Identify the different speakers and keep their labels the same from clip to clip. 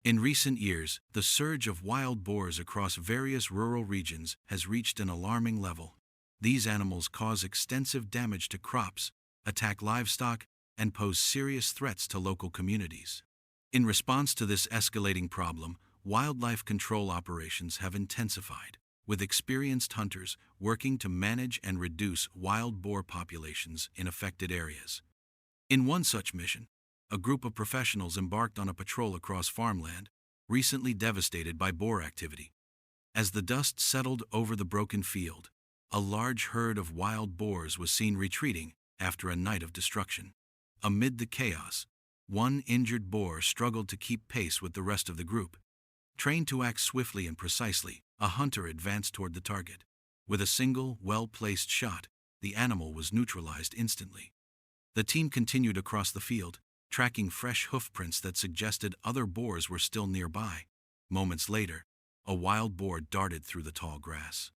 Speaker 1: In recent years, the surge of wild boars across various rural regions has reached an alarming level. These animals cause extensive damage to crops, attack livestock, and pose serious threats to local communities. In response to this escalating problem, wildlife control operations have intensified, with experienced hunters working to manage and reduce wild boar populations in affected areas. In one such mission, a group of professionals embarked on a patrol across farmland, recently devastated by boar activity. As the dust settled over the broken field, a large herd of wild boars was seen retreating after a night of destruction. Amid the chaos, one injured boar struggled to keep pace with the rest of the group. Trained to act swiftly and precisely, a hunter advanced toward the target. With a single, well-placed shot, the animal was neutralized instantly. The team continued across the field, tracking fresh hoofprints that suggested other boars were still nearby. Moments later, a wild boar darted through the tall grass.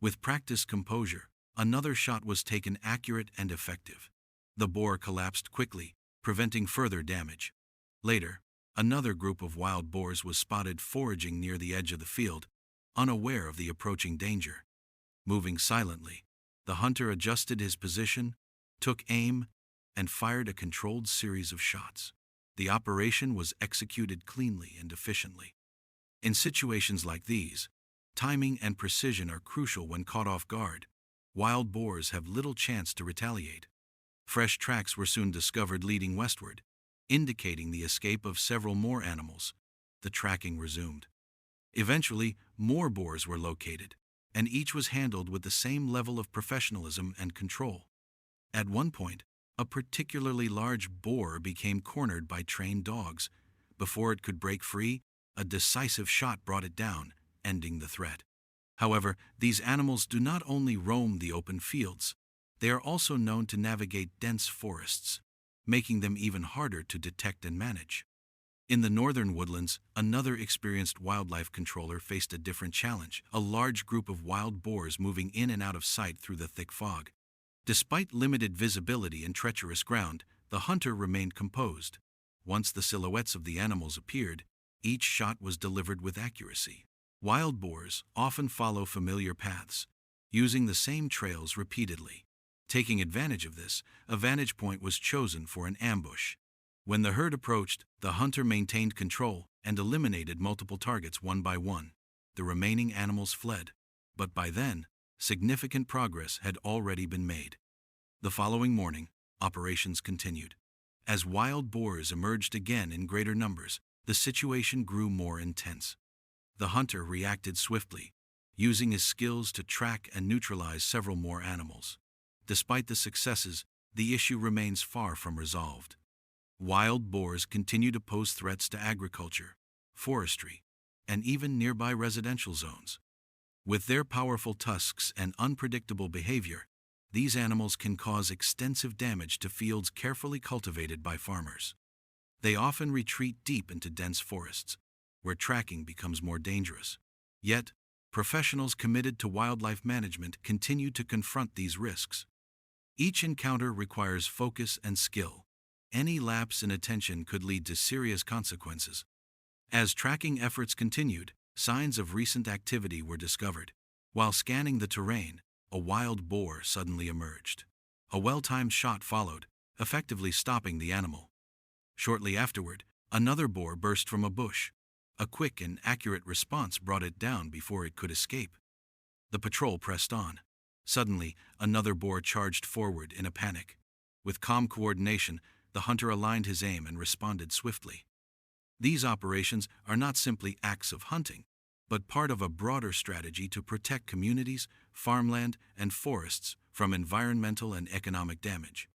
Speaker 1: With practiced composure, another shot was taken accurate and effective. The boar collapsed quickly, preventing further damage. Later, another group of wild boars was spotted foraging near the edge of the field, unaware of the approaching danger. Moving silently, the hunter adjusted his position, took aim, and fired a controlled series of shots. The operation was executed cleanly and efficiently. In situations like these, timing and precision are crucial when caught off guard. Wild boars have little chance to retaliate. Fresh tracks were soon discovered leading westward, indicating the escape of several more animals. The tracking resumed. Eventually, more boars were located, and each was handled with the same level of professionalism and control. At one point, a particularly large boar became cornered by trained dogs. Before it could break free, a decisive shot brought it down, ending the threat. However, these animals do not only roam the open fields, they are also known to navigate dense forests, making them even harder to detect and manage. In the northern woodlands, another experienced wildlife controller faced a different challenge, a large group of wild boars moving in and out of sight through the thick fog. Despite limited visibility and treacherous ground, the hunter remained composed. Once the silhouettes of the animals appeared, each shot was delivered with accuracy. Wild boars often follow familiar paths, using the same trails repeatedly. Taking advantage of this, a vantage point was chosen for an ambush. When the herd approached, the hunter maintained control and eliminated multiple targets one by one. The remaining animals fled, but by then, significant progress had already been made. The following morning, operations continued. As wild boars emerged again in greater numbers, the situation grew more intense. The hunter reacted swiftly, using his skills to track and neutralize several more animals. Despite the successes, the issue remains far from resolved. Wild boars continue to pose threats to agriculture, forestry, and even nearby residential zones. With their powerful tusks and unpredictable behavior, these animals can cause extensive damage to fields carefully cultivated by farmers. They often retreat deep into dense forests, where tracking becomes more dangerous. Yet, professionals committed to wildlife management continue to confront these risks. Each encounter requires focus and skill. Any lapse in attention could lead to serious consequences. As tracking efforts continued, signs of recent activity were discovered. While scanning the terrain, a wild boar suddenly emerged. A well-timed shot followed, effectively stopping the animal. Shortly afterward, another boar burst from a bush. A quick and accurate response brought it down before it could escape. The patrol pressed on. Suddenly, another boar charged forward in a panic. With calm coordination, the hunter aligned his aim and responded swiftly. These operations are not simply acts of hunting, but part of a broader strategy to protect communities, farmland, and forests from environmental and economic damage.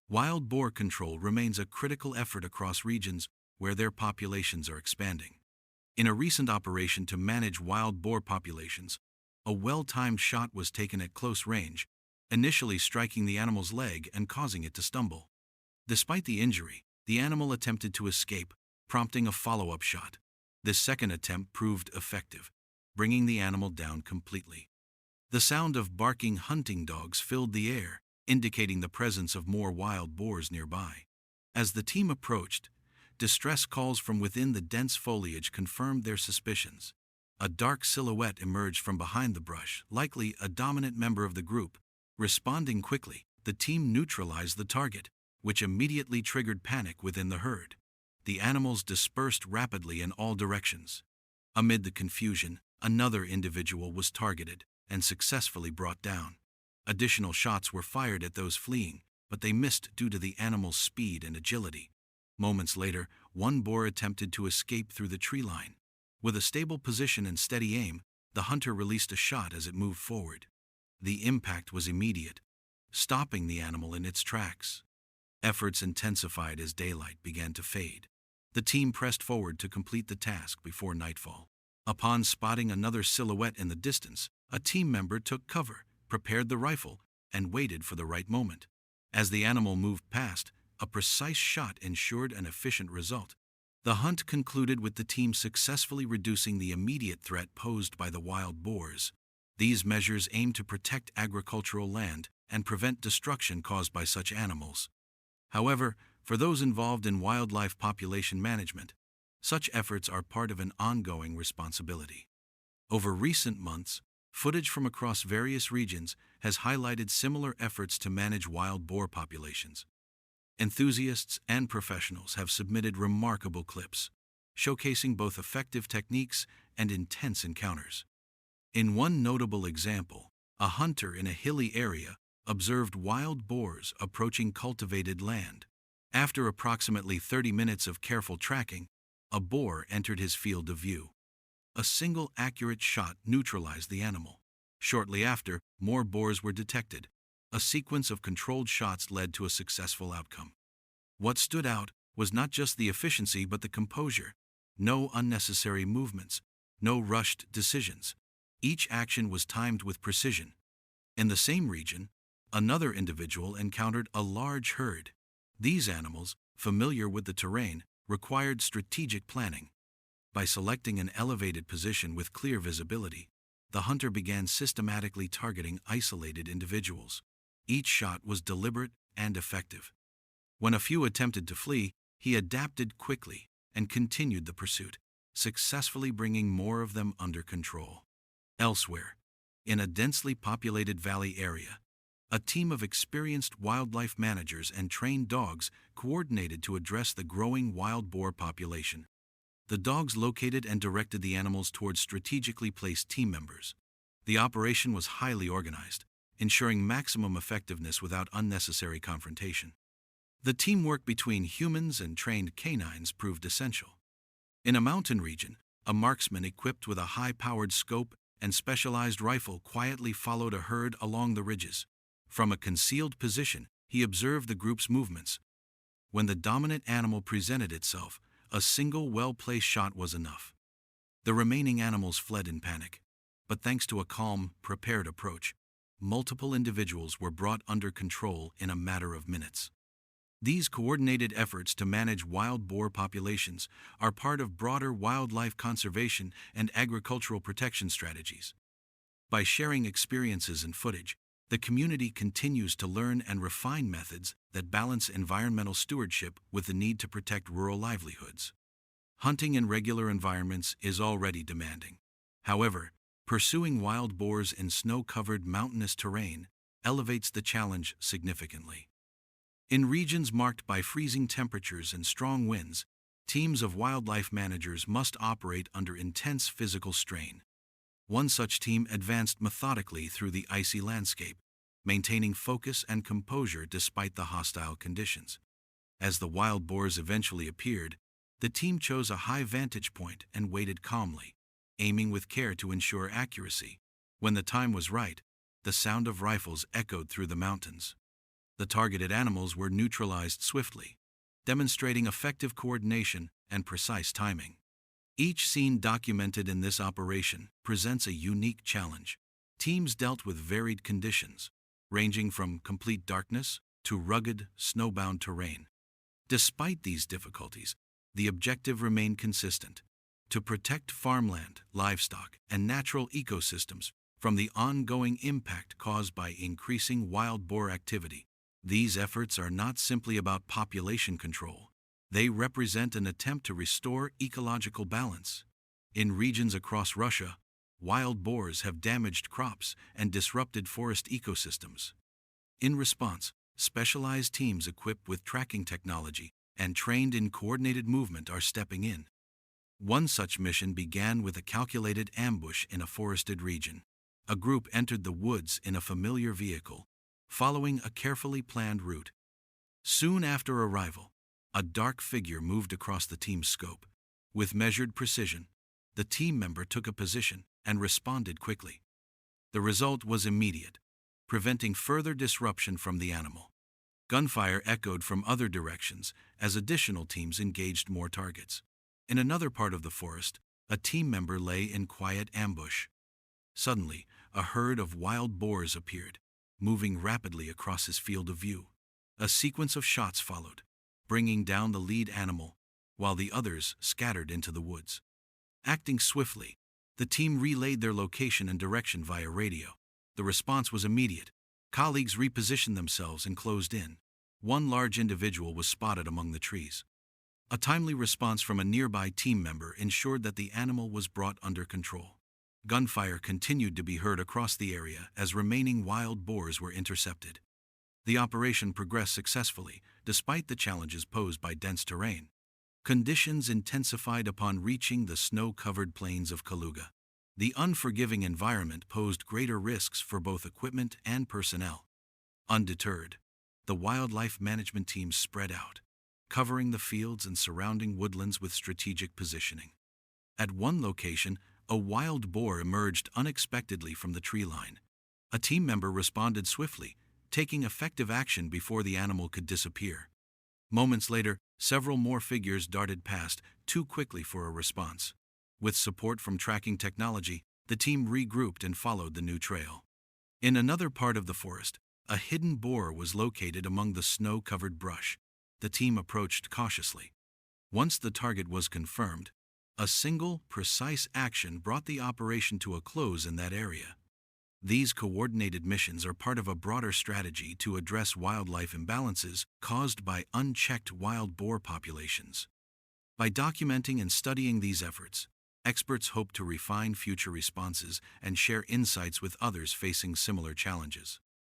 Speaker 1: Wild boar control remains a critical effort across regions where their populations are expanding. In a recent operation to manage wild boar populations, a well-timed shot was taken at close range, initially striking the animal's leg and causing it to stumble. Despite the injury, the animal attempted to escape, prompting a follow-up shot. This second attempt proved effective, bringing the animal down completely. The sound of barking hunting dogs filled the air, indicating the presence of more wild boars nearby. As the team approached, Distress calls from within the dense foliage confirmed their suspicions. A dark silhouette emerged from behind the brush, likely a dominant member of the group. Responding quickly, the team neutralized the target, which immediately triggered panic within the herd. The animals dispersed rapidly in all directions. Amid the confusion, another individual was targeted and successfully brought down. Additional shots were fired at those fleeing, but they missed due to the animal's speed and agility. Moments later, one boar attempted to escape through the tree line. With a stable position and steady aim, the hunter released a shot as it moved forward. The impact was immediate, stopping the animal in its tracks. Efforts intensified as daylight began to fade. The team pressed forward to complete the task before nightfall. Upon spotting another silhouette in the distance, a team member took cover, prepared the rifle, and waited for the right moment. As the animal moved past, a precise shot ensured an efficient result. The hunt concluded with the team successfully reducing the immediate threat posed by the wild boars. These measures aim to protect agricultural land and prevent destruction caused by such animals. However, for those involved in wildlife population management, such efforts are part of an ongoing responsibility. Over recent months, footage from across various regions has highlighted similar efforts to manage wild boar populations. Enthusiasts and professionals have submitted remarkable clips, showcasing both effective techniques and intense encounters. In one notable example, a hunter in a hilly area observed wild boars approaching cultivated land. After approximately 30 minutes of careful tracking, a boar entered his field of view. A single accurate shot neutralized the animal. Shortly after, more boars were detected. A sequence of controlled shots led to a successful outcome. What stood out was not just the efficiency but the composure. No unnecessary movements, no rushed decisions. Each action was timed with precision. In the same region, another individual encountered a large herd. These animals, familiar with the terrain, required strategic planning. By selecting an elevated position with clear visibility, the hunter began systematically targeting isolated individuals. Each shot was deliberate and effective. When a few attempted to flee, he adapted quickly and continued the pursuit, successfully bringing more of them under control. Elsewhere, in a densely populated valley area, a team of experienced wildlife managers and trained dogs coordinated to address the growing wild boar population. The dogs located and directed the animals towards strategically placed team members. The operation was highly organized, ensuring maximum effectiveness without unnecessary confrontation. The teamwork between humans and trained canines proved essential. In a mountain region, a marksman equipped with a high-powered scope and specialized rifle quietly followed a herd along the ridges. From a concealed position, he observed the group's movements. When the dominant animal presented itself, a single well-placed shot was enough. The remaining animals fled in panic, but thanks to a calm, prepared approach, multiple individuals were brought under control in a matter of minutes. These coordinated efforts to manage wild boar populations are part of broader wildlife conservation and agricultural protection strategies. By sharing experiences and footage, the community continues to learn and refine methods that balance environmental stewardship with the need to protect rural livelihoods. Hunting in regular environments is already demanding. However, pursuing wild boars in snow-covered mountainous terrain elevates the challenge significantly. In regions marked by freezing temperatures and strong winds, teams of wildlife managers must operate under intense physical strain. One such team advanced methodically through the icy landscape, maintaining focus and composure despite the hostile conditions. As the wild boars eventually appeared, the team chose a high vantage point and waited calmly, aiming with care to ensure accuracy. When the time was right, the sound of rifles echoed through the mountains. The targeted animals were neutralized swiftly, demonstrating effective coordination and precise timing. Each scene documented in this operation presents a unique challenge. Teams dealt with varied conditions, ranging from complete darkness to rugged, snowbound terrain. Despite these difficulties, the objective remained consistent: to protect farmland, livestock, and natural ecosystems from the ongoing impact caused by increasing wild boar activity. These efforts are not simply about population control. They represent an attempt to restore ecological balance. In regions across Russia, wild boars have damaged crops and disrupted forest ecosystems. In response, specialized teams equipped with tracking technology and trained in coordinated movement are stepping in. One such mission began with a calculated ambush in a forested region. A group entered the woods in a familiar vehicle, following a carefully planned route. Soon after arrival, a dark figure moved across the team's scope. With measured precision, the team member took a position and responded quickly. The result was immediate, preventing further disruption from the animal. Gunfire echoed from other directions as additional teams engaged more targets. In another part of the forest, a team member lay in quiet ambush. Suddenly, a herd of wild boars appeared, moving rapidly across his field of view. A sequence of shots followed, bringing down the lead animal, while the others scattered into the woods. Acting swiftly, the team relayed their location and direction via radio. The response was immediate. Colleagues repositioned themselves and closed in. One large individual was spotted among the trees. A timely response from a nearby team member ensured that the animal was brought under control. Gunfire continued to be heard across the area as remaining wild boars were intercepted. The operation progressed successfully, despite the challenges posed by dense terrain. Conditions intensified upon reaching the snow-covered plains of Kaluga. The unforgiving environment posed greater risks for both equipment and personnel. Undeterred, the wildlife management team spread out, covering the fields and surrounding woodlands with strategic positioning. At one location, a wild boar emerged unexpectedly from the tree line. A team member responded swiftly, taking effective action before the animal could disappear. Moments later, several more figures darted past, too quickly for a response. With support from tracking technology, the team regrouped and followed the new trail. In another part of the forest, a hidden boar was located among the snow-covered brush. The team approached cautiously. Once the target was confirmed, a single, precise action brought the operation to a close in that area. These coordinated missions are part of a broader strategy to address wildlife imbalances caused by unchecked wild boar populations. By documenting and studying these efforts, experts hope to refine future responses and share insights with others facing similar challenges.